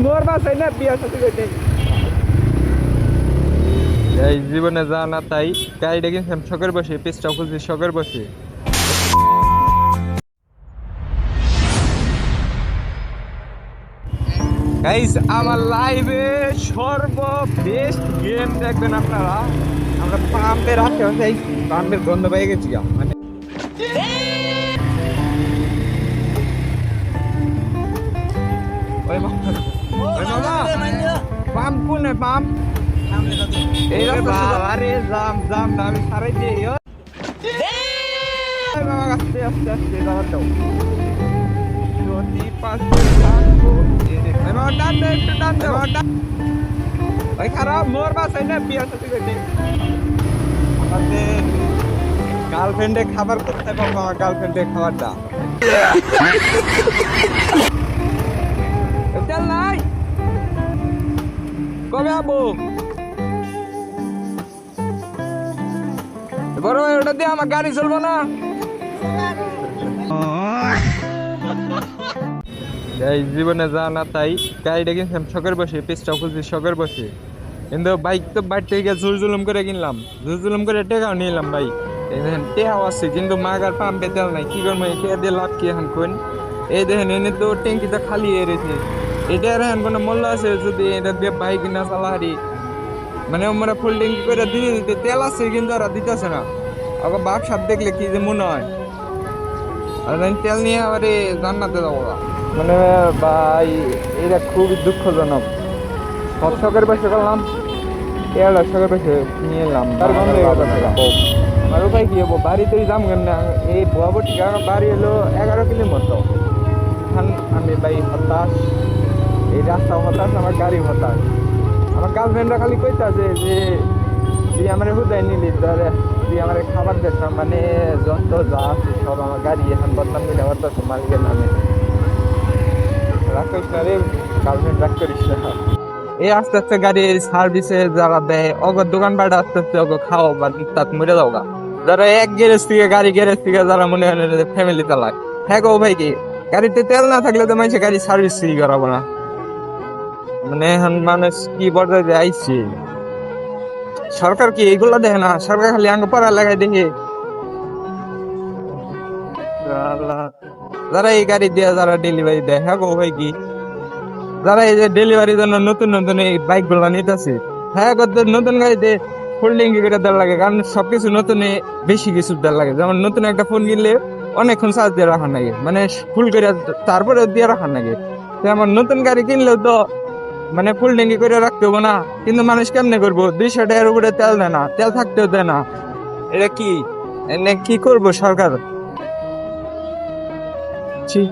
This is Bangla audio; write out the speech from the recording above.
মোর বাসায় না বিয়া সাথে কইতে এই জীবনে যা না তাই গাড়িটা কিনছিলাম শখের বসে, পেজটা খুলছি শখের বসে। গাইস, আমার লাইভে সর্ববেস্ট গেম দেখবেন আপনারা। আমরা পাম্পের আশেপাশে আইছি, পাম্পের গন্ধ পেয়ে গেছি মানে ওই মামা, পাম্প কোনে পাম্প এই আরে জাম জাম না আমি সারাই দিই মামা। আস্তে আস্তে আস্তে যাওয়ার দাও যদি পাঁচশো মামা টান দে, একটু টান দে ভাই। খারাপ মোর বাসায় না বিয়ার সাথে কইতে আমাদের গার্লফ্রেন্ডে খাবার করতে পারবো, আমার গার্লফ্রেন্ডে খাবারটা চল নাই কবে আবো বড় ভাই, ওটা দিয়ে আমার গাড়ি চলবো না। এই জীবনে যা না তাই গাড়িটা কিনছিলাম শখের বসে, পেজটা খুলছি শখের বসে। কিন্তু বাইক তো বাইর থেকে জোর জুলুম করে কিনলাম, জোর জুলুম করে টেকাও নিলাম ভাই। টেকাও আছে কিন্তু মাগার পাম্পে তেল নাই, কি করবো? টেকা দিয়ে লাভ কি এখন কোন? এই দেখেন এনে তো ট্যাঙ্কিটা খালি হয়ে রয়েছে। এটা আর এখন কোনো মূল্য আছে যদি এটা দিয়ে বাইক না চালাহারি? মানে আমরা ফুল ট্যাঙ্কি করে দিয়ে দিতে তেল আছে কিন্তু ওরা দিতেছে না। আবার বাপ সাপ দেখলে কি যে মনে হয় আর তেল নিয়ে আবার জান্নাতে যাবো না। মানে ভাই এটা খুবই দুঃখজনক। শখের বসে করলাম, শখের বসে নিয়ে এলাম, তার বন্ধ হয়ে গেল। আর উপায় কি হবো? বাড়িতেই যাম কেন না? এই বরাবর ঠিক বাড়ি এলো 11 কিলোর মতো। এখন আমি ভাই হতাশ, এই রাস্তা হতাশ, আমার গাড়ি হতাশ। আমার গার্লফ্রেন্ডরা খালি কইতাছে যে তুই আমার হুদায় নিলি, তুই আমার খাবার দেখতাম, মানে যত যা আছে সব আমার গাড়ি এখন বদনাম করে হতাশ মালিকের নামে। রাগ করিস না রে গার্লফ্রেন্ড, রাগ করিস না। এই আস্তে আস্তে গাড়ির সার্ভিসে যারা দেয় অগর দোকানপাট আস্তে আস্তে ওকে খাও বা তাত মরে যাও গা। যারা এক গ্যারেজ থেকে গাড়ি গ্যারেজ থেকে যারা মনে হয় ফ্যামিলি চালায়, হ্যাঁ গো ভাই, কি গাড়িতে তেল না থাকলে তো মানুষের গাড়ি সার্ভিস ফ্রি করাবো না? মানে এখন মানুষ কি পর্যায়ে আইছে? সরকার কি এগুলো দেখে না? সরকার খালি আঙ্গ পড়া লাগাই দেখে। যারা এই গাড়ি দিয়ে যারা ডেলিভারি দেয়, হ্যাঁ গো ভাই, কি যারা এই যে ডেলিভারির জন্য নতুন নতুন এই বাইক গুলা নিতেছে, হ্যাঁ নতুন গাড়িতে ফোল্ডিং করে দেওয়ার লাগে, কারণ সবকিছু নতুন বেশি কিছু দেওয়ার লাগে। যেমন নতুন একটা ফোন কিনলে অনেকক্ষণ চার্জ দিয়ে রাখার লাগে, মানে ফুল করে তারপরে দিয়ে রাখার লাগে। আমার নতুন গাড়ি কিনলেও তো মানে ফুল ট্যাঙ্কি করে রাখতে হবো না? কিন্তু মানুষ কেমনে করবো? 200 টাকার উপরে তেল দেয় না, তেল থাকতেও দেয় না। এটা কি এনে কি করবো সরকার? ছি।